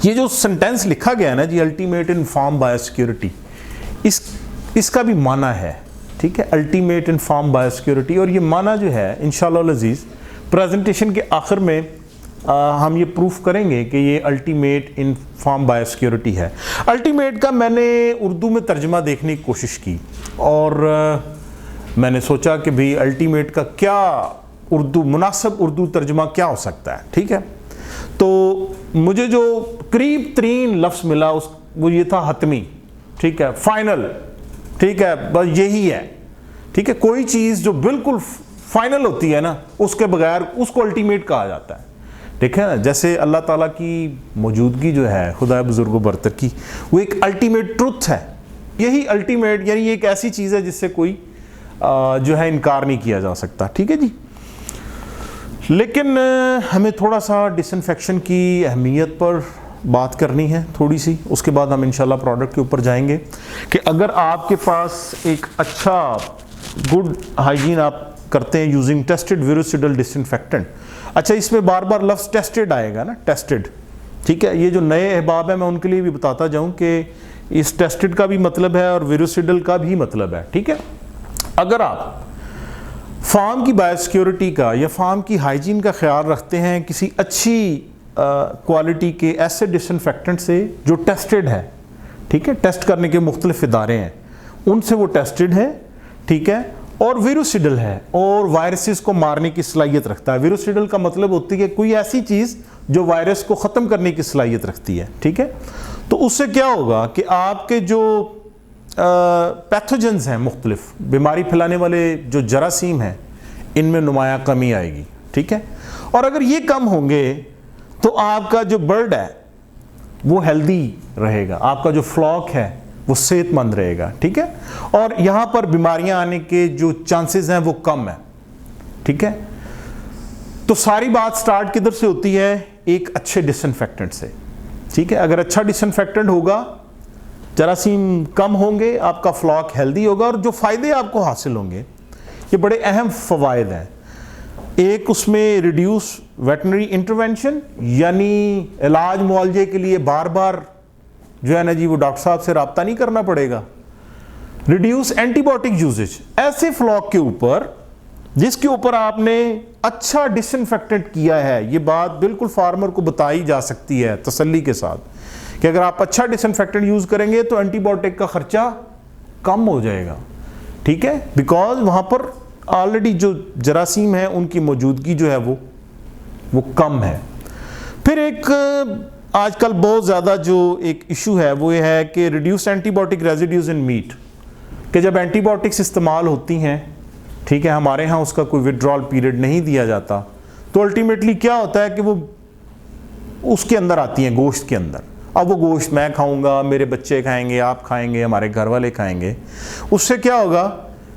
ये जो सेंटेंस लिखा गया है ना जी, अल्टीमेट इन फार्म बायोसिक्योरिटी, इसका भी माना है, ठीक है, अल्टीमेट इन फार्म बायोसिक्योरिटी। और ये माना जो है इंशाअल्लाह अज़ीज़ प्रेजेंटेशन के आखिर में हम ये प्रूफ करेंगे कि ये अल्टीमेट इन फार्म बायोसिक्योरिटी है। अल्टीमेट का मैंने उर्दू में तर्जमा देखने की कोशिश की और मैंने सोचा कि भाई अल्टीमेट का क्या उर्दू मुनासिब उर्दू तर्जमा क्या हो सकता है, ठीक है। तो मुझे जो करीब तरीन लफ्ज़ मिला वो ये था हतमी, ठीक है, फाइनल, ठीक है, बस यही है, ठीक है। कोई चीज़ जो बिल्कुल फाइनल होती है ना, उसके बगैर उसको अल्टीमेट कहा जाता है, ठीक है ना। जैसे अल्लाह ताला की मौजूदगी जो है खुदा बुजुर्ग बरतर की, वो एक अल्टीमेट ट्रुथ है। यही अल्टीमेट यानी एक ऐसी चीज़ है जिससे कोई जो है इनकार नहीं किया जा सकता, ठीक है जी। लेकिन हमें थोड़ा सा डिसइंफेक्शन की अहमियत पर बात करनी है थोड़ी सी, उसके बाद हम इंशाल्लाह प्रोडक्ट के ऊपर जाएंगे कि अगर आपके पास एक अच्छा गुड हाइजीन आप करते हैं यूजिंग टेस्टेड विरुसिडल डिसइंफेक्टेंट। अच्छा, इसमें बार बार लफ्ज़ टेस्टेड आएगा ना, टेस्टेड, ठीक है। ये जो नए अहबाब हैं मैं उनके लिए भी बताता जाऊं कि इस टेस्टेड का भी मतलब है और विरुसिडल का भी मतलब है, ठीक है। अगर आप फार्म की बायोसिक्योरिटी का या फार्म की हाइजीन का ख्याल रखते हैं किसी अच्छी क्वालिटी के ऐसे डिसइंफेक्टेंट से जो टेस्टेड है, ठीक है, टेस्ट करने के मुख्तलिफ इदारे हैं उनसे वो टेस्टेड है, ठीक है, और विरुसिडल है और वायरसेस को मारने की सलाहियत रखता है। विरुसिडल का मतलब होती है कोई ऐसी चीज़ जो वायरस को ख़त्म करने की सलाहियत रखती है, ठीक है। तो उससे क्या होगा कि आपके जो पैथोजेंस हैं, मुख्तलिफ बीमारी फैलाने वाले जो जरासीम हैं, इनमें नुमाया कमी आएगी, ठीक है। और अगर ये कम होंगे तो आपका जो बर्ड है वो हेल्दी रहेगा, आपका जो फ्लॉक है वो सेहतमंद रहेगा, ठीक है। और यहाँ पर बीमारियाँ आने के जो चांसेस हैं वो कम है, ठीक है। तो सारी बात स्टार्ट किधर से होती है? एक अच्छे डिसइंफेक्टेंट से, ठीक है। अगर अच्छा डिसइंफेक्टेंट होगा, जरासीम कम होंगे, आपका फ्लॉक हेल्दी होगा और जो फ़ायदे आपको हासिल होंगे ये बड़े अहम फ़वाइद हैं। एक उसमें रिड्यूस वेटनरी इंटरवेंशन, यानी इलाज मुआवजे के लिए बार बार जो है ना जी वो डॉक्टर साहब से रब्ता नहीं करना पड़ेगा। रिड्यूस एंटीबायोटिक यूजेज, ऐसे फ्लॉक के ऊपर जिसके ऊपर आपने अच्छा डिसइंफेक्टेंट किया है, ये बात बिल्कुल फार्मर को बताई जा सकती है तसल्ली के साथ कि अगर आप अच्छा डिसइंफेक्टेंट यूज़ करेंगे तो एंटीबायोटिक का ख़र्चा कम हो जाएगा, ठीक है, बिकॉज वहाँ पर ऑलरेडी जो जरासीम है उनकी मौजूदगी जो है वो कम है। फिर एक आजकल बहुत ज़्यादा जो एक इशू है वो ये है कि रिड्यूस एंटीबायोटिक रेजिड्यूज इन मीट, कि जब एंटीबायोटिक्स इस्तेमाल होती हैं, ठीक है, हमारे यहाँ उसका कोई विड्रॉल पीरियड नहीं दिया जाता, तो अल्टीमेटली क्या होता है कि वो उसके अंदर आती हैं, गोश्त के अंदर। अब वो गोश्त मैं खाऊंगा, मेरे बच्चे खाएंगे, आप खाएंगे, हमारे घर वाले खाएंगे, उससे क्या होगा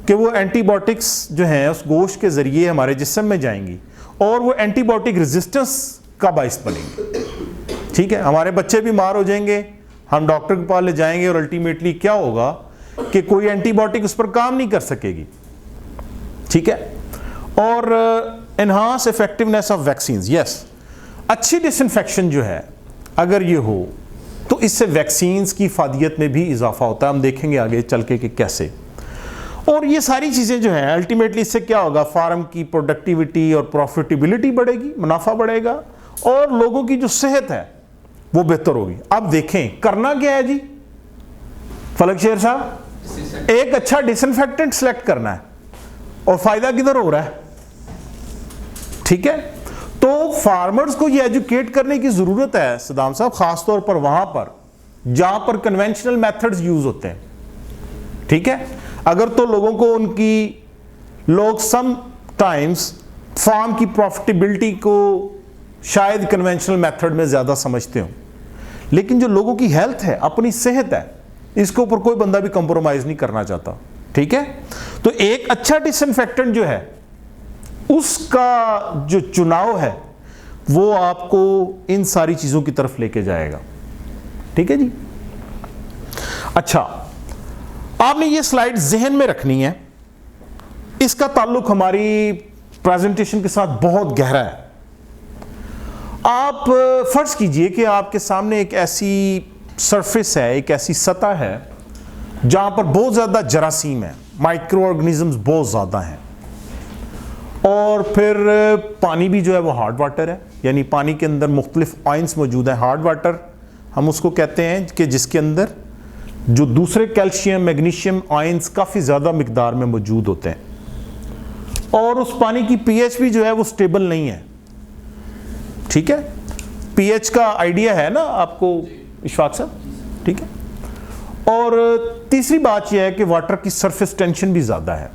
कि वो एंटीबायोटिक्स जो हैं उस गोश्त के ज़रिए हमारे जिस्म में जाएंगी और वो एंटीबायोटिक रेजिस्टेंस का बाइस बनेंगे, ठीक है। हमारे बच्चे बीमार हो जाएंगे, हम डॉक्टर के पास ले जाएंगे और अल्टीमेटली क्या होगा कि कोई एंटीबायोटिक उस पर काम नहीं कर सकेगी, ठीक है। और enhance effectiveness of vaccine, yes, अच्छी डिसइंफेक्शन जो है अगर ये हो तो इससे वैक्सीन्स की फादियत में भी इजाफा होता है। हम देखेंगे आगे चल के कि कैसे। और ये सारी चीज़ें जो हैं अल्टीमेटली इससे क्या होगा, फार्म की प्रोडक्टिविटी और प्रॉफिटेबिलिटी बढ़ेगी, मुनाफा बढ़ेगा और लोगों की जो सेहत है वो बेहतर होगी। अब देखें करना क्या है जी फलक शेर साहब, एक अच्छा डिसइंफेक्टेंट सेलेक्ट करना है और फायदा किधर हो रहा है, ठीक है। तो फार्मर्स को ये एजुकेट करने की जरूरत है सदाम साहब, खासतौर पर वहां पर जहां पर कन्वेंशनल मेथड्स यूज होते हैं, ठीक है। अगर तो लोगों को लोग सम टाइम्स फार्म की प्रॉफिटेबिलिटी को शायद कन्वेंशनल मेथड में ज्यादा समझते हो, लेकिन जो लोगों की हेल्थ है, अपनी सेहत है, इसके ऊपर कोई बंदा भी कंप्रोमाइज नहीं करना चाहता, ठीक है। तो एक अच्छा डिसइंफेक्टेंट जो है उसका जो चुनाव है वो आपको इन सारी चीजों की तरफ लेके जाएगा, ठीक है जी। अच्छा, आपने ये स्लाइड जहन में रखनी है, इसका ताल्लुक हमारी प्रेजेंटेशन के साथ बहुत गहरा है। आप फर्ज कीजिए कि आपके सामने एक ऐसी सरफेस है, एक ऐसी सतह है जहां पर बहुत ज़्यादा जरासीम है, माइक्रो ऑर्गेनिजम्स बहुत ज़्यादा हैं, और फिर पानी भी जो है वो हार्ड वाटर है, यानी पानी के अंदर मुख्तलिफ आयंस मौजूद हैं। हार्ड वाटर हम उसको कहते हैं कि जिसके अंदर जो दूसरे कैल्शियम मैग्नीशियम आयंस काफ़ी ज़्यादा मिकदार में मौजूद होते हैं, और उस पानी की पीएच भी जो है वो स्टेबल नहीं है। ठीक है, पीएच का आइडिया है ना आपको इशफाक साहब? ठीक है। और तीसरी बात यह है कि वाटर की सरफेस टेंशन भी ज़्यादा है।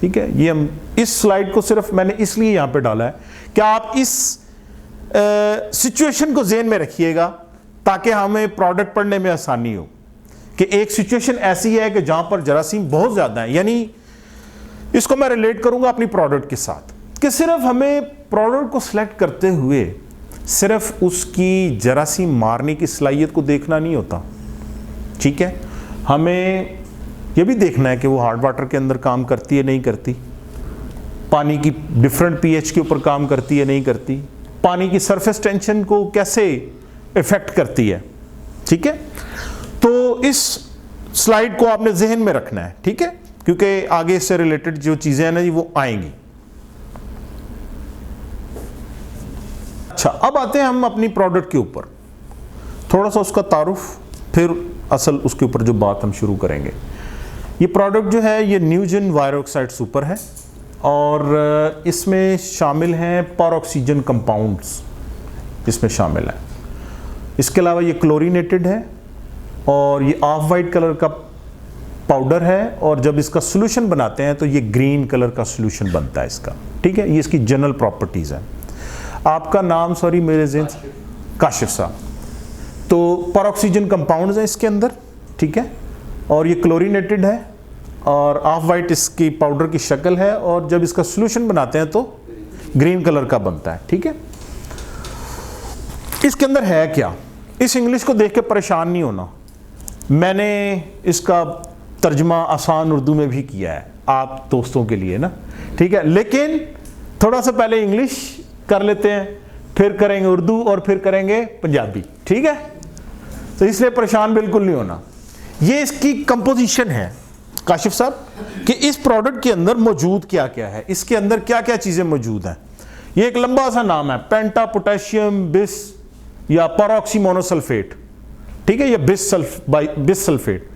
ठीक है, ये हम इस स्लाइड को सिर्फ मैंने इसलिए यहाँ पे डाला है कि आप इस सिचुएशन को ज़हन में रखिएगा ताकि हमें प्रोडक्ट पढ़ने में आसानी हो कि एक सिचुएशन ऐसी है कि जहाँ पर जरासीम बहुत ज़्यादा है, यानी इसको मैं रिलेट करूँगा अपनी प्रोडक्ट के साथ कि सिर्फ हमें प्रोडक्ट को सिलेक्ट करते हुए सिर्फ उसकी जरासीम मारने की सलाहियत को देखना नहीं होता। ठीक है, हमें यह भी देखना है कि वो हार्ड वाटर के अंदर काम करती है नहीं करती, पानी की डिफरेंट पीएच के ऊपर काम करती है नहीं करती, पानी की सरफेस टेंशन को कैसे इफेक्ट करती है। ठीक है, तो इस स्लाइड को आपने जहन में रखना है। ठीक है, क्योंकि आगे इससे रिलेटेड जो चीजें हैं ना जी वो आएंगी। अच्छा, अब आते हैं हम अपनी प्रोडक्ट के ऊपर, थोड़ा सा उसका तारुफ, फिर असल उसके ऊपर जो बात हम शुरू करेंगे। ये प्रोडक्ट जो है ये न्यूजेन वायर ऑक्साइड सुपर है, और इसमें शामिल हैं परऑक्सीजन कंपाउंड्स, इसमें शामिल है। इसके अलावा ये क्लोरीनेटेड है, और ये ऑफ वाइट कलर का पाउडर है, और जब इसका सोल्यूशन बनाते हैं तो ये ग्रीन कलर का सोल्यूशन बनता है इसका। ठीक है, ये इसकी जनरल प्रॉपर्टीज़ हैं। आपका नाम सॉरी मेरे ज़हन से, काशिफ साहब। तो परऑक्सीजन कंपाउंड्स हैं इसके अंदर। ठीक है, और ये क्लोरीनेटेड है, और ऑफ वाइट इसकी पाउडर की शक्ल है, और जब इसका सोल्यूशन बनाते हैं तो ग्रीन कलर का बनता है। ठीक है, इसके अंदर है क्या, इस इंग्लिश को देख के परेशान नहीं होना, मैंने इसका तर्जमा आसान उर्दू में भी किया है आप दोस्तों के लिए ना। ठीक है, लेकिन थोड़ा सा पहले इंग्लिश कर लेते हैं, फिर करेंगे उर्दू, और फिर करेंगे पंजाबी। ठीक है, तो इसलिए परेशान बिल्कुल नहीं होना। ये इसकी कंपोजिशन है काशिफ साहब कि इस प्रोडक्ट के अंदर मौजूद क्या क्या है, इसके अंदर क्या क्या चीज़ें मौजूद हैं। ये एक लंबा सा नाम है, पेंटा पोटेशियम बिस या परऑक्सी मोनोसल्फेट। ठीक है, या बिस सल्फेट,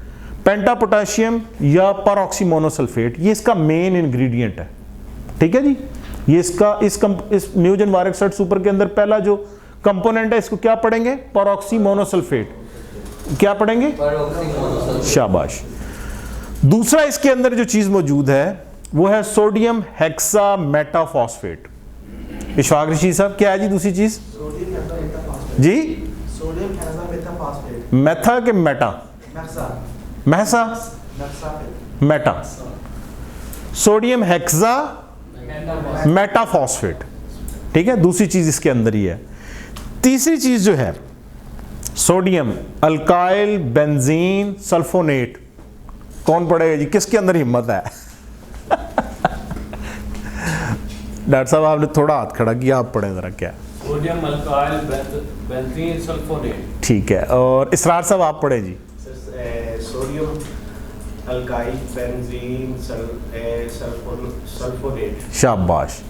पेंटा पोटेशियम या परऑक्सी मोनोसल्फेट, ये इसका मेन इंग्रेडिएंट है। ठीक है जी, ये इसका इस न्यूजेन वायर ऑक्साइड सुपर के अंदर पहला जो कंपोनेंट है, इसको क्या पढ़ेंगे, परऑक्सी मोनोसल्फेट। क्या पढ़ेंगे, शाबाश। दूसरा इसके अंदर जो चीज मौजूद है वो है सोडियम हेक्सा मेटाफॉस्फेट। इशफाक रशीद साहब, क्या है जी दूसरी चीज जी? Sodium metaphosphate. मेथा के मेटा, महसा मेटा, सोडियम हेक्सा मेटाफॉस्फेट। ठीक है, दूसरी चीज इसके अंदर ही है। तीसरी चीज जो है सोडियम अल्काइल बेंजीन सल्फोनेट। कौन पढ़ेगा जी, किसके अंदर हिम्मत है? डॉक्टर साहब आपने थोड़ा हाथ खड़ा किया, आप पढ़े जरा क्या? Sodium alkyl benzene sulphonate. ठीक है, और इसरार साहब आप पढ़े जी? Sodium alkyl benzene sulphonate. शाबाश,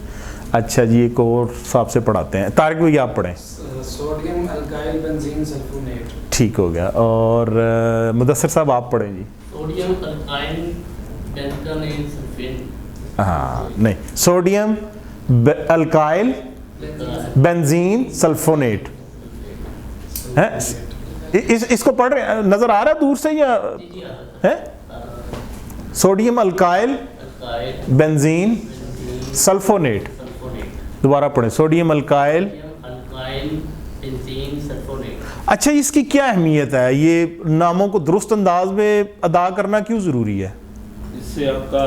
अच्छा जी, एक और साहब से पढ़ाते हैं, तारिक भैया आप पढ़ें। Sodium alkyl benzene sulphonate. ठीक हो गया, और मुदस्सिर साहब आप पढ़ें जी? Sodium alkyl benzene sulphate. हाँ नहीं, सोडियम अल्काइल बेंजीन सल्फोनेट है। इसको पढ़ रहे, नजर आ रहा है दूर से या है? Sodium alkyl benzene sulfonate. दोबारा पढ़ें, सोडियम अल्काइल। अच्छा, इसकी क्या अहमियत है? ये नामों को दुरुस्त अंदाज में अदा करना क्यों ज़रूरी है? इससे आपका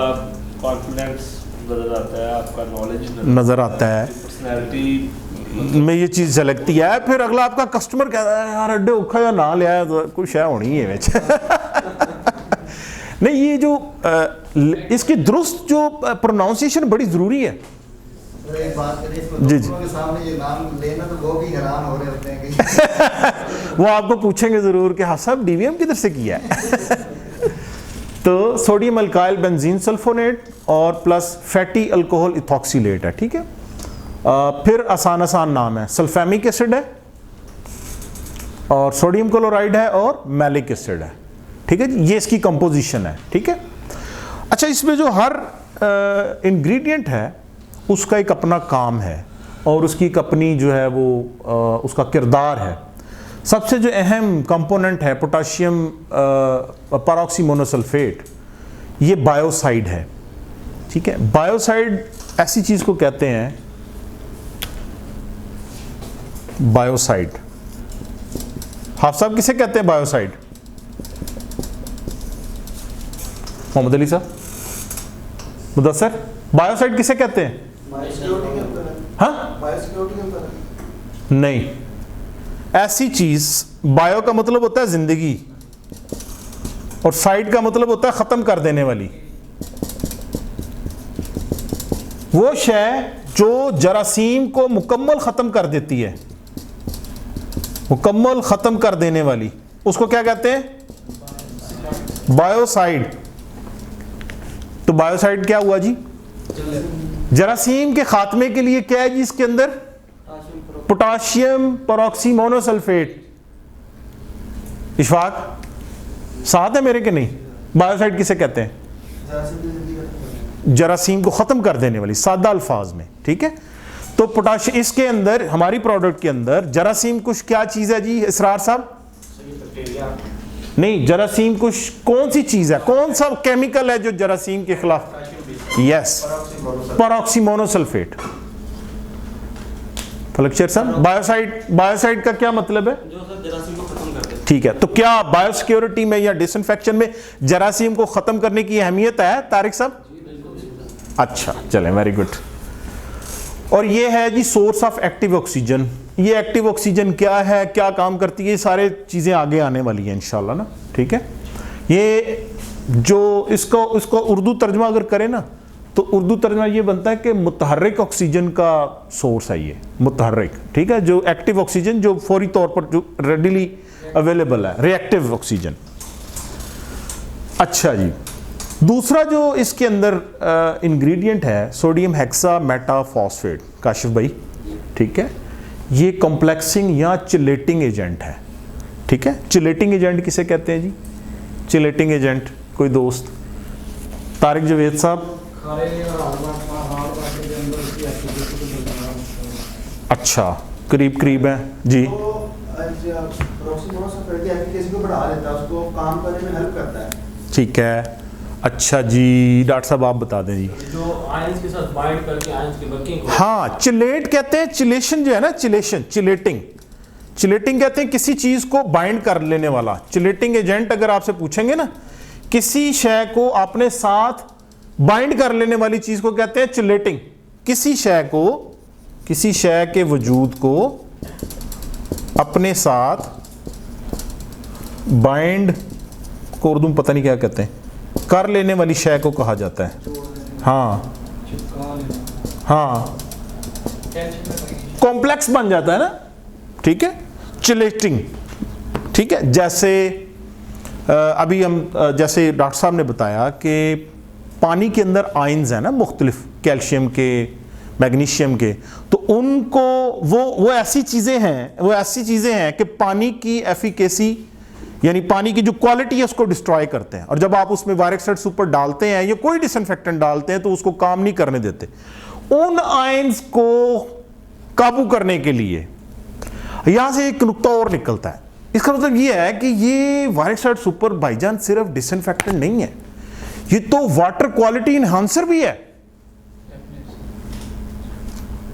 कॉन्फिडेंस नजर आता है, आपका नॉलेज नज़र आता है, पर्सनैलिटी में ये चीज़ झलकती है। फिर अगला आपका कस्टमर कहता है यार अड्डे औखा या ना लिया तो कुछ है होनी है विच। नहीं, ये जो इसकी दुरुस्त जो प्रोनाउंसिएशन बड़ी ज़रूरी है। तो एक बात करें, इसमें जी, डॉक्टरों के सामने ये नाम लेना तो वो भी हैरान हो रहे होते हैं कि वो आपको पूछेंगे ज़रूर कि हाँ साहब डीवीएम किधर से किया है। तो सोडियम अल्काइल बेंजीन सल्फोनेट और प्लस फैटी अल्कोहल इथॉक्सीलेट है, ठीक है। फिर आसान नाम है, सल्फेमिक एसिड है और सोडियम क्लोराइड है और मैलिक एसिड है, ठीक है जी। ये इसकी कंपोजिशन है, ठीक है। अच्छा, इसमें जो हर इंग्रेडिएंट है उसका एक अपना काम है और उसकी एक अपनी जो है वो उसका किरदार है। सबसे जो अहम कंपोनेंट है पोटाशियम परऑक्सी मोनोसल्फेट, ये बायोसाइड है, ठीक है। बायोसाइड ऐसी चीज़ को कहते हैं, बायोसाइड। हाफ साहब किसे कहते हैं बायोसाइड? मोहम्मद अली साहब, मुदस्सर, बायोसाइड किसे कहते हैं? बायोसिक्योरिटी के अंदर है। हाँ, बायोसिक्योरिटी के अंदर है। नहीं, ऐसी चीज, बायो का मतलब होता है जिंदगी और साइड का मतलब होता है खत्म कर देने वाली। वो शय जो जरासीम को मुकम्मल खत्म कर देती है, मुकम्मल खत्म कर देने वाली, उसको क्या कहते हैं? बायोसाइड। तो बायोसाइड क्या हुआ जी? जरासीम के खात्मे के लिए क्या है जी इसके अंदर? Potassium परऑक्सी monosulphate. इशफाक साथ है मेरे के नहीं? बायोसाइड किसे कहते हैं? जरासीम को खत्म कर देने वाली, सादा अल्फाज में, ठीक है। तो पोटाशियम, इसके अंदर हमारी प्रोडक्ट के अंदर जरासीम कुछ क्या चीज है जी इसरार साहब? नहीं, जरासीम कुछ कौन सी चीज है, कौन सा केमिकल है जो जरासीम के खिलाफ? Yes, परऑक्सी monosulphate. फलक साहब, बायोसाइड का क्या मतलब है? जो सर जरासीम को खत्म कर देते। ठीक है, तो क्या बायोसिक्योरिटी में या डिसइंफेक्शन में जरासीम को खत्म करने की अहमियत है तारिक साहब? अच्छा, चलें, वेरी गुड। और ये है जी सोर्स ऑफ एक्टिव ऑक्सीजन। ये एक्टिव ऑक्सीजन क्या है, क्या काम करती है, सारे चीज़ें आगे आने वाली हैं इंशाल्लाह ना, ठीक है। ये जो इसको उर्दू तर्जमा अगर करें ना, तो उर्दू तर्जमा ये बनता है कि मुतहर्रिक ऑक्सीजन का सोर्स है ये, मुतहर्रिक, ठीक है। जो एक्टिव ऑक्सीजन जो फौरी तौर पर जो रेडिली अवेलेबल है, रिएक्टिव ऑक्सीजन। अच्छा जी, दूसरा जो इसके अंदर इंग्रेडिएंट है सोडियम हेक्सा मेटाफॉस्फेट, काशिफ भाई, ठीक है। ये कॉम्प्लेक्सिंग या चिलेटिंग एजेंट है, ठीक है। चिलेटिंग एजेंट किसे कहते हैं जी? चिलेटिंग एजेंट कोई दोस्त? तारिक जवेद साहब। अच्छा, करीब करीब है जी। ठीक है, अच्छा जी, डॉक्टर साहब आप बता दें जी। जो आयंस के साथ बाइंड करके आयंस की वर्किंग को, हाँ, चिलेट कहते हैं, चिलेशन जो है ना, चिलेशन, चिलेटिंग कहते हैं किसी चीज को बाइंड कर लेने वाला। चिलेटिंग एजेंट अगर आपसे पूछेंगे ना, किसी शय को अपने साथ बाइंड कर लेने वाली चीज को कहते हैं चिलेटिंग। किसी शय को, किसी शय के वजूद को अपने साथ बाइंड को उर्दू में पता नहीं क्या कहते हैं, कर लेने वाली शय को कहा जाता है। हाँ हाँ, कॉम्प्लेक्स बन जाता है ना, ठीक है, चिलेटिंग, ठीक है। जैसे अभी हम जैसे डॉक्टर साहब ने बताया कि पानी के अंदर आयंस है ना मुख्तलिफ, कैल्शियम के, मैग्नीशियम के, तो उनको वो ऐसी चीज़ें हैं कि पानी की एफिकेसी यानी पानी की जो क्वालिटी है उसको डिस्ट्रॉय करते हैं। और जब आप उसमें वायरिक एसिड सुपर डालते हैं या कोई डिसइंफेक्टेंट डालते हैं तो उसको काम नहीं करने देते। उन आयंस को काबू करने के लिए यहां से एक नुक्ता और निकलता है। इसका मतलब ये है कि ये वायरिक एसिड सुपर भाईजान सिर्फ डिसइंफेक्टेंट नहीं है, ये तो वाटर क्वालिटी इनहांसर भी है।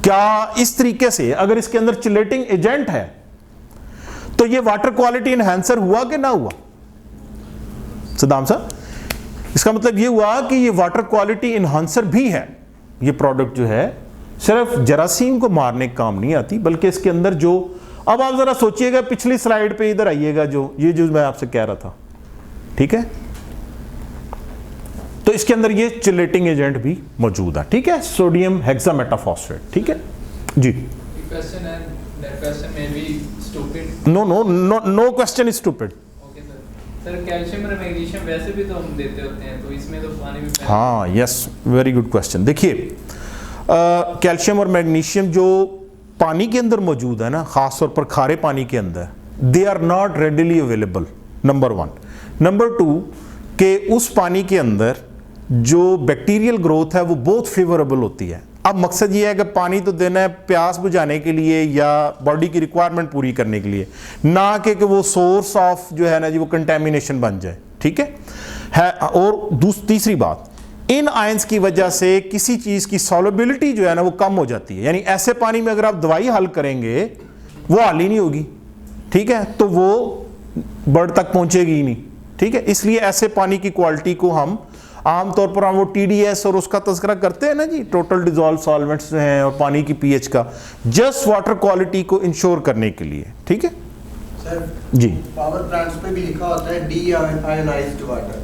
क्या इस तरीके से अगर इसके अंदर चिलेटिंग एजेंट है तो ये वाटर क्वालिटी इनहांसर हुआ कि ना हुआ सदाम साहब? इसका मतलब ये हुआ कि ये वाटर क्वालिटी इनहांसर भी है। ये प्रोडक्ट जो है सिर्फ जरासीम को मारने का काम नहीं आती, बल्कि इसके अंदर जो, अब आप जरा सोचिएगा, पिछली स्लाइड पे इधर आइएगा, जो मैं आपसे कह रहा था, ठीक है। तो इसके अंदर ये चिलेटिंग एजेंट भी मौजूद है, ठीक है, सोडियम हेक्सामेटाफॉस्फेट, ठीक है जी। Question and that question may be stupid. No question is stupid. Okay sir. Sir calcium और मैग्नीशियम वैसे भी तो हम देते होते हैं, तो इसमें तो पानी भी हाँ, यस, वेरी गुड क्वेश्चन। देखिए कैल्शियम और मैग्नीशियम जो पानी के अंदर मौजूद है ना, खास तौर पर खारे पानी के अंदर, they are not readily available, number 1। Number 2 कि उस पानी के अंदर जो बैक्टीरियल ग्रोथ है वो बहुत फेवरेबल होती है। अब मकसद ये है कि पानी तो देना है प्यास बुझाने के लिए या बॉडी की रिक्वायरमेंट पूरी करने के लिए, ना कि वो सोर्स ऑफ जो है ना जी वो कंटेमिनेशन बन जाए, ठीक है। और तीसरी बात, इन आयंस की वजह से किसी चीज़ की सॉल्युबिलिटी जो है ना वो कम हो जाती है, यानी ऐसे पानी में अगर आप दवाई हल करेंगे वो हल ही नहीं होगी, ठीक है, तो वो बर्ड तक पहुंचेगी ही नहीं, ठीक है। इसलिए ऐसे पानी की क्वालिटी को हम आमतौर पर वो TDS और उसका तज़किरा करते हैं ना जी, टोटल डिजॉल्व सॉल्वेंट्स जो हैं और पानी की pH का, जस्ट वाटर क्वालिटी को इंश्योर करने के लिए, ठीक है सर जी। पावर प्लांट्स पे भी लिखा होता है डी आयोनाइज्ड वाटर,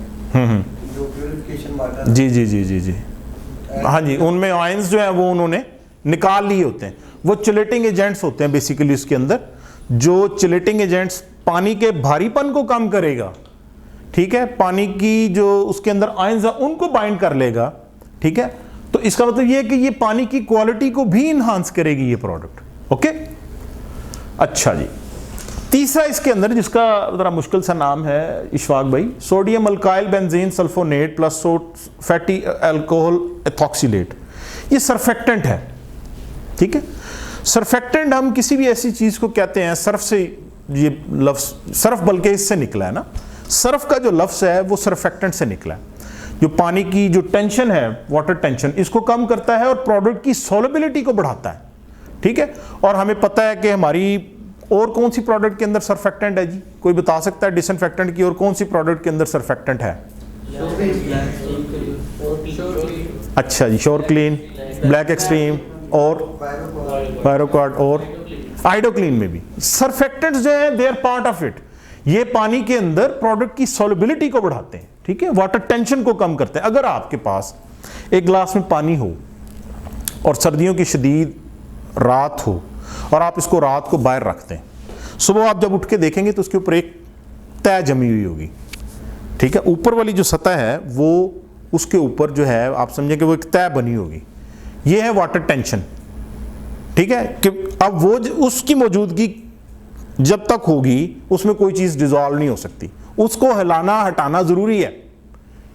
जो प्यूरिफिकेशन वाटर। जी जी जी जी जी, हाँ जी, उनमें आयंस जो है वो उन्होंने निकाल लिए होते हैं, वो चिलेटिंग एजेंट्स होते हैं बेसिकली उसके अंदर, जो चिलेटिंग एजेंट्स पानी के भारीपन को कम करेगा, ठीक है, पानी की जो उसके अंदर आयंस है उनको बाइंड कर लेगा, ठीक है। तो इसका मतलब ये है कि ये पानी की क्वालिटी को भी इन्हांस करेगी ये प्रोडक्ट, ओके। अच्छा जी, तीसरा इसके अंदर जिसका जरा मुश्किल सा नाम है इशफाक भाई, sodium alkyl benzene sulphonate plus fatty alcohol ethoxylate, ये सर्फेक्टेंट है, ठीक है। सर्फेक्टेंट हम किसी भी ऐसी चीज को कहते हैं, सर्फ से ये लफ्ज, सर्फ बल्कि इससे निकला है ना, सर्फ का जो लफ्ज है वो सर्फेक्टेंट से निकला है, जो पानी की जो टेंशन है, वाटर टेंशन, इसको कम करता है और प्रोडक्ट की सॉल्युबिलिटी को बढ़ाता है, ठीक है। और हमें पता है कि हमारी और कौन सी प्रोडक्ट के अंदर सर्फेक्टेंट है जी, कोई बता सकता है डिसइंफेक्टेंट की और कौन सी प्रोडक्ट के अंदर सर्फेक्टेंट है? अच्छा जी, श्योर क्लीन, ब्लैक एक्सट्रीम और पायरोक्वाड और आइडोक्लीन में भी सर्फेक्टेंट्स जो है they are part of it. ये पानी के अंदर प्रोडक्ट की सॉल्युबिलिटी को बढ़ाते हैं, ठीक है, वाटर टेंशन को कम करते हैं। अगर आपके पास एक गिलास में पानी हो और सर्दियों की शदीद रात हो और आप इसको रात को बाहर रखते हैं, सुबह आप जब उठ के देखेंगे तो उसके ऊपर एक तय जमी हुई होगी, ठीक है, ऊपर वाली जो सतह है वो उसके ऊपर जो है आप समझें कि वो एक तय बनी होगी, ये है वाटर टेंशन, ठीक है। कि अब वो उसकी मौजूदगी जब तक होगी उसमें कोई चीज डिसॉल्व नहीं हो सकती, उसको हिलाना हटाना जरूरी है,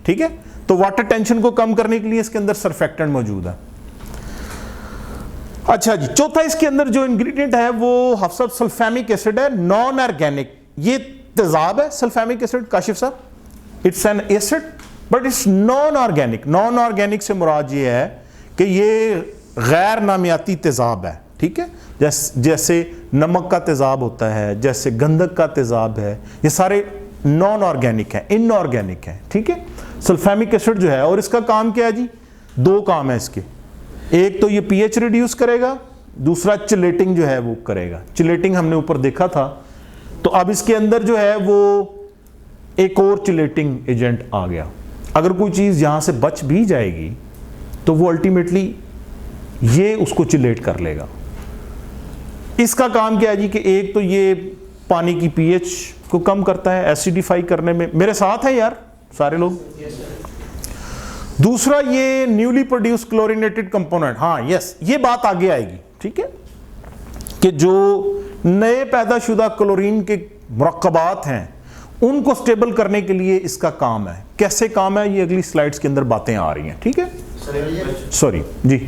ठीक है। तो वाटर टेंशन को कम करने के लिए इसके अंदर सर्फेक्टेंट मौजूद है। अच्छा जी, चौथा इसके अंदर जो इंग्रेडिएंट है वो हफ्सब सल्फेमिक एसिड है, नॉन ऑर्गेनिक, ये तेजाब है सल्फेमिक एसिड, काशिफ साहब, it's an acid but it's non organic. Non organic से मुराद ये है कि ये गैर नामियाती तेजाब है, ठीक है, जैसे नमक का तेजाब होता है, जैसे गंधक का तेजाब है, ये सारे नॉन ऑर्गेनिक है, इनऑर्गेनिक है, ठीक है। सल्फेमिक एसिड जो है, और इसका काम क्या है जी, दो काम है इसके, एक तो ये pH रिड्यूस करेगा, दूसरा चिलेटिंग जो है वो करेगा। चिलेटिंग हमने ऊपर देखा था, तो अब इसके अंदर जो है वो एक और चिलेटिंग एजेंट आ गया। अगर कोई चीज यहां से बच भी जाएगी तो वो अल्टीमेटली ये उसको चिलेट कर लेगा। इसका काम क्या है जी कि एक तो ये पानी की pH को कम करता है, एसिडिफाई करने में, मेरे साथ है यार सारे लोग। दूसरा ये न्यूली प्रोड्यूस क्लोरीनेटेड कंपोनेंट, हाँ यस, ये बात आगे आएगी, ठीक है, कि जो नए पैदाशुदा क्लोरीन के मुरक्कबात हैं उनको स्टेबल करने के लिए इसका काम है। कैसे काम है ये अगली स्लाइड्स के अंदर बातें आ रही हैं, ठीक है। सॉरी जी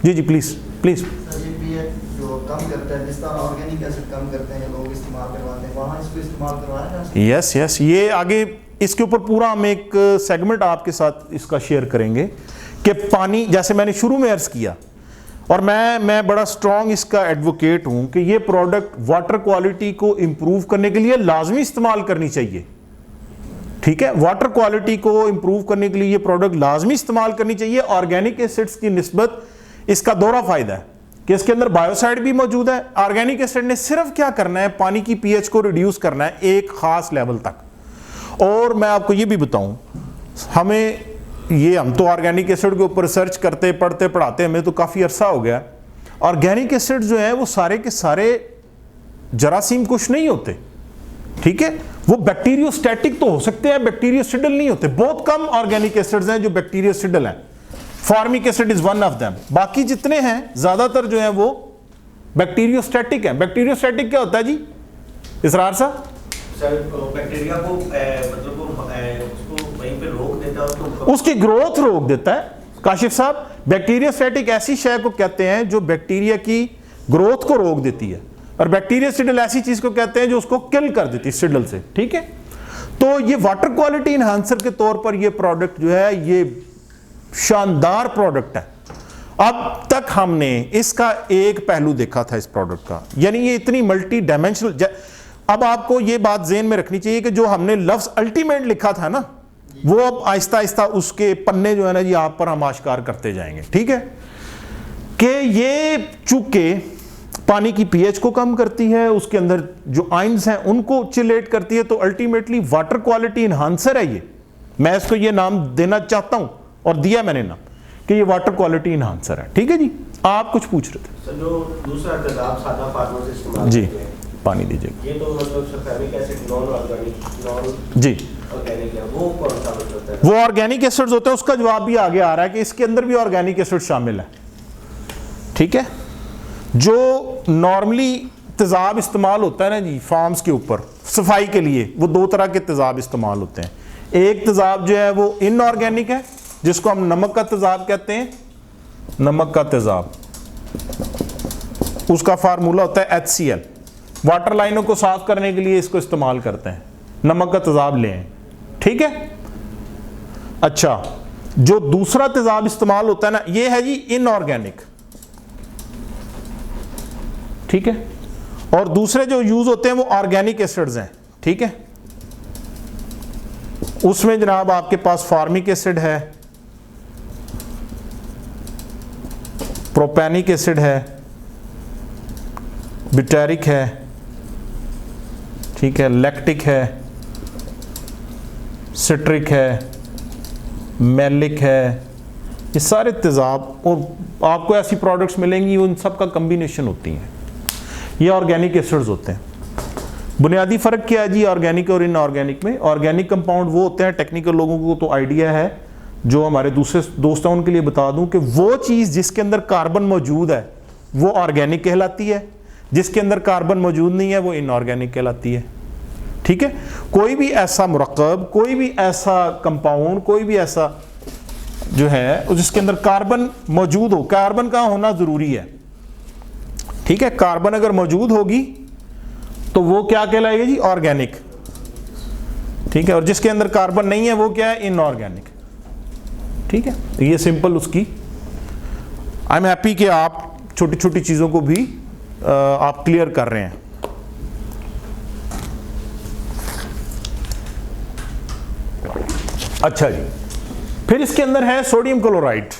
जी जी, प्लीज प्लीज। जो कम करता है, जिस तरह ऑर्गेनिक एसिड कम करते हैं लोग इस्तेमाल करवाते हैं, वहाँ इसको इस्तेमाल करवाया। यस यस, ये आगे इसके ऊपर पूरा हम एक सेगमेंट आपके साथ इसका शेयर करेंगे कि पानी, जैसे मैंने शुरू में अर्ज किया, और मैं बड़ा स्ट्रॉन्ग इसका एडवोकेट हूं कि ये प्रोडक्ट वाटर क्वालिटी को इंप्रूव करने के लिए लाजमी इस्तेमाल करनी चाहिए, ठीक है। वाटर क्वालिटी को इंप्रूव करने के लिए ये प्रोडक्ट लाजमी इस्तेमाल करनी चाहिए। ऑर्गेनिक एसिड्स की निस्बत इसका दोहरा फायदा है कि इसके अंदर बायोसाइड भी मौजूद है। ऑर्गेनिक एसिड ने सिर्फ क्या करना है, पानी की pH को रिड्यूस करना है एक खास लेवल तक। और मैं आपको ये भी बताऊं, हमें ये हम तो ऑर्गेनिक एसिड के ऊपर रिसर्च करते पढ़ते पढ़ाते हमें तो काफ़ी अरसा हो गया। ऑर्गेनिक एसिड जो है वो सारे के सारे जरासीम कुछ नहीं होते, ठीक है। वो बैक्टीरियोस्टैटिक तो हो सकते हैं, बैक्टीरियोसिडल नहीं होते। बहुत कम ऑर्गेनिक एसिड्स हैं जो बैक्टीरियोसिडल हैं। Formic acid is one of them. बाकी जितने हैं ज़्यादातर जो है वो बैक्टीरियोस्टैटिक है। बैक्टीरियोस्टैटिक क्या होता है जी इसरार साहब? सर बैक्टीरिया को मतलब उसको वहीं पे रोक देता है, तो उसकी ग्रोथ रोक देता है। काशिफ साहब, बैक्टीरियोस्टैटिक ऐसी शय को कहते हैं जो बैक्टीरिया की ग्रोथ को रोक देती है, और बैक्टीरियोसिडल ऐसी चीज को कहते हैं जो उसको किल कर देती है सिडल से, ठीक है। तो ये वाटर क्वालिटी इनहांसर के तौर पर ये प्रोडक्ट जो है ये शानदार प्रोडक्ट है। अब तक हमने इसका एक पहलू देखा था इस प्रोडक्ट का, यानी ये इतनी मल्टी डायमेंशनल। अब आपको ये बात ज़हन में रखनी चाहिए कि जो हमने लफ्ज अल्टीमेट लिखा था ना, वो अब आहिस्ता आहिस्ता उसके पन्ने जो है ना जी आप पर हम आश्कार करते जाएंगे, ठीक है। कि ये चूंकि पानी की पीएच को कम करती है, उसके अंदर जो आयंस हैं उनको चिलेट करती है, तो अल्टीमेटली वाटर क्वालिटी इनहांसर है ये। मैं इसको ये नाम देना चाहता हूं और दिया मैंने नाम कि ये वाटर क्वालिटी इनहांसर है, ठीक है जी। आप कुछ पूछ रहे थे? सर जो दूसरा तेजाब सादा फार्मर से इस्तेमाल जी, करते हैं, पानी दीजिएगा। ये तो मतलब सल्फ्यूरिक एसिड नॉन ऑर्गेनिक जी, ऑर्गेनिक है, वो कौन सा मतलब है? वो ऑर्गेनिक एसिड्स होते हैं। उसका जवाब भी आगे आ रहा है कि इसके अंदर भी ऑर्गेनिक एसिड शामिल है, ठीक है। जो नॉर्मली तेजाब इस्तेमाल होता है ना जी फार्म्स के ऊपर सफाई के लिए, वो दो तरह के तेजाब इस्तेमाल होते हैं। एक तेजाब जो है वो इनऑर्गेनिक है, जिसको हम नमक का तेजाब कहते हैं। नमक का तेजाब, उसका फार्मूला होता है HCl। वाटर लाइनों को साफ करने के लिए इसको इस्तेमाल करते हैं। नमक का तेजाब लें, ठीक है। अच्छा, जो दूसरा तेजाब इस्तेमाल होता है ना, ये है जी इनऑर्गेनिक, ठीक है। और दूसरे जो यूज होते हैं वो ऑर्गेनिक एसिड्स हैं, ठीक है। उसमें जनाब आपके पास फॉर्मिक एसिड है, प्रोपेनिक एसिड है, बिटेरिक है, ठीक है, लैक्टिक है, सिट्रिक है, मैलिक है। ये सारे तेजाब, और आपको ऐसी प्रोडक्ट्स मिलेंगी उन सब का कम्बिनेशन होती हैं। ये ऑर्गेनिक एसिड्स होते हैं। बुनियादी फ़र्क क्या है जी ऑर्गेनिक और इनऑर्गेनिक में? ऑर्गेनिक कंपाउंड वो होते हैं, टेक्निकल लोगों को तो आइडिया है, जो हमारे दूसरे दोस्त हैं उनके लिए बता दूं कि वो चीज़ जिसके अंदर कार्बन मौजूद है वो ऑर्गेनिक कहलाती है, जिसके अंदर कार्बन मौजूद नहीं है वो इनऑर्गेनिक कहलाती है, ठीक है। कोई भी ऐसा मुरक्कब, कोई भी ऐसा कंपाउंड, कोई भी ऐसा जो है जिसके अंदर कार्बन मौजूद हो, कार्बन का होना ज़रूरी है, ठीक है। कार्बन अगर मौजूद होगी तो वो क्या कहलाएगी जी? ऑर्गेनिक, ठीक है। और जिसके अंदर कार्बन नहीं है वो क्या है? इनऑर्गेनिक, ठीक है। ये सिंपल उसकी। आई एम हैप्पी कि आप छोटी छोटी चीज़ों को भी आप क्लियर कर रहे हैं। अच्छा जी, फिर इसके अंदर है सोडियम क्लोराइड,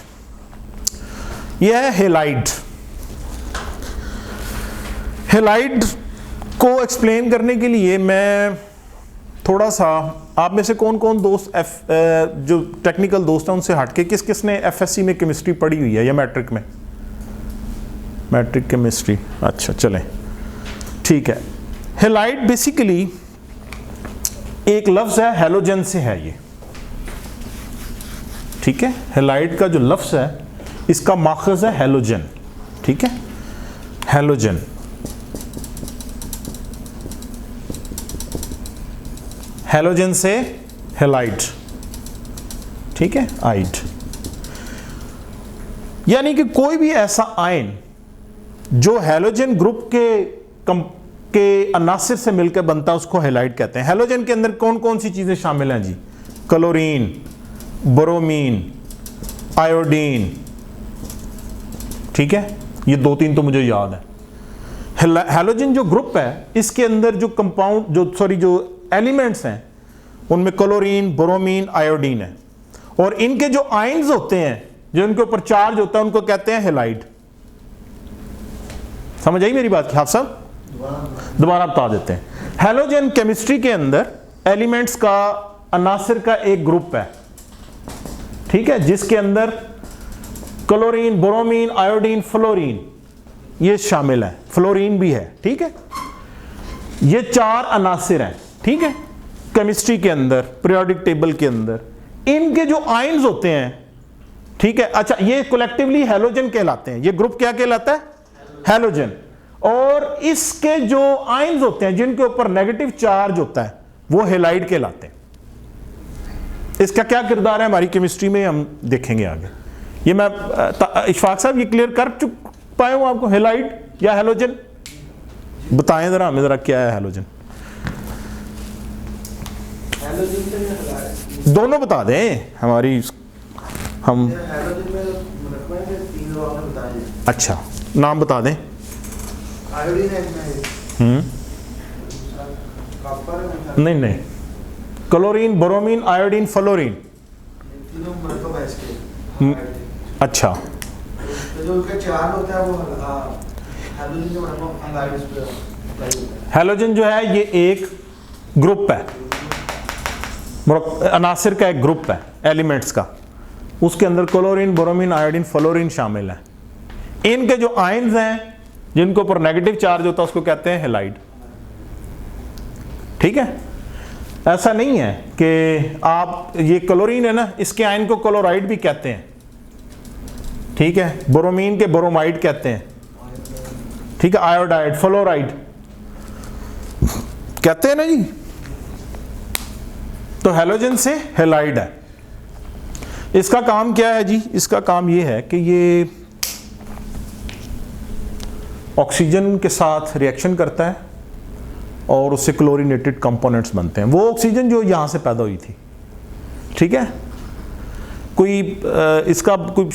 यह है हेलाइड। हेलाइड को एक्सप्लेन करने के लिए मैं थोड़ा सा, आप में से कौन कौन दोस्त जो टेक्निकल दोस्त हैं उनसे हटके किस किस ने एफएससी में केमिस्ट्री पढ़ी हुई है या मैट्रिक में? मैट्रिक केमिस्ट्री, अच्छा चलें, ठीक है। हेलाइड बेसिकली एक लफ्ज़ है, हेलोजन से है ये, ठीक है। हेलाइड का जो लफ्ज़ है इसका माखज़ है हेलोजन, ठीक है। हेलोजन, हेलोजन से हेलाइड, ठीक है, आइड। यानी कि कोई भी ऐसा आयन जो हेलोजन ग्रुप के अनासिर से मिलकर बनता है उसको हेलाइड कहते हैं। हेलोजन के अंदर कौन कौन सी चीजें शामिल हैं जी? क्लोरीन, ब्रोमीन, आयोडीन, ठीक है। ये दो तीन तो मुझे याद है। हेलोजन जो ग्रुप है इसके अंदर जो कंपाउंड जो एलिमेंट्स हैं उनमें क्लोरीन, ब्रोमीन, आयोडीन है। और इनके जो आयन्स होते हैं, जो इनके ऊपर चार्ज होता है, उनको कहते हैं हेलाइड। समझ आई मेरी बात? आप सब दोबारा बता देते हैं। हेलोजन केमिस्ट्री के अंदर एलिमेंट्स का, अनासिर का एक ग्रुप है, ठीक है, जिसके अंदर क्लोरीन, ब्रोमीन, आयोडीन, फ्लोरीन ये शामिल है, फ्लोरीन भी है। ठीक है, ये 4 अनासिर हैं। ठीक है, केमिस्ट्री के अंदर, पीरियोडिक टेबल के अंदर इनके जो आयन्स होते हैं, ठीक है, अच्छा, ये कलेक्टिवली हैलोजन कहलाते हैं। ये ग्रुप क्या कहलाता है? हैलोजन। और इसके जो आयन्स होते हैं जिनके ऊपर नेगेटिव चार्ज होता है वो हैलाइड कहलाते हैं। इसका क्या किरदार है हमारी केमिस्ट्री में हम देखेंगे आगे। ये मैं इशफाक साहब ये क्लियर कर पाए हूं आपको, हैलाइड या हैलोजन? बताएं जरा हमें जरा क्या है हैलोजन। हैलोजन से है, दोनों बता दें हमारी, हम हैलोजन में रखना है 3 लोग आपने बताए। अच्छा, नाम बता दें। आयोडीन है इसमें, कॉपर नहीं नहीं, क्लोरीन, ब्रोमीन, आयोडीन, फ्लोरीन। तीनों मरकब है इसके। अच्छा, तो जो उनका चार्ज होता है वो हैलोजन जो मरकब हैलाइड इस पे अप्लाई होता है। हैलोजन जो है ये एक ग्रुप है, अनासिर का एक ग्रुप है एलिमेंट्स का। उसके अंदर क्लोरीन, ब्रोमीन, आयोडीन, फ्लोरीन शामिल है। इनके जो आयन्स हैं जिनके ऊपर नेगेटिव चार्ज होता है उसको कहते हैं हैलाइड। ठीक है, ऐसा नहीं है कि आप, ये क्लोरीन है ना, इसके आयन को क्लोराइड भी कहते हैं। ठीक है, ब्रोमीन के ब्रोमाइड कहते हैं। ठीक है, आयोडाइड, फ्लोराइड कहते हैं ना जी। तो हैलोजन से हैलाइड है। इसका काम क्या है जी? इसका काम ये है कि ये ऑक्सीजन के साथ रिएक्शन करता है और उससे क्लोरीनेटेड कंपोनेंट्स बनते हैं। वो ऑक्सीजन जो यहाँ से पैदा हुई थी, ठीक है, कोई इसका कोई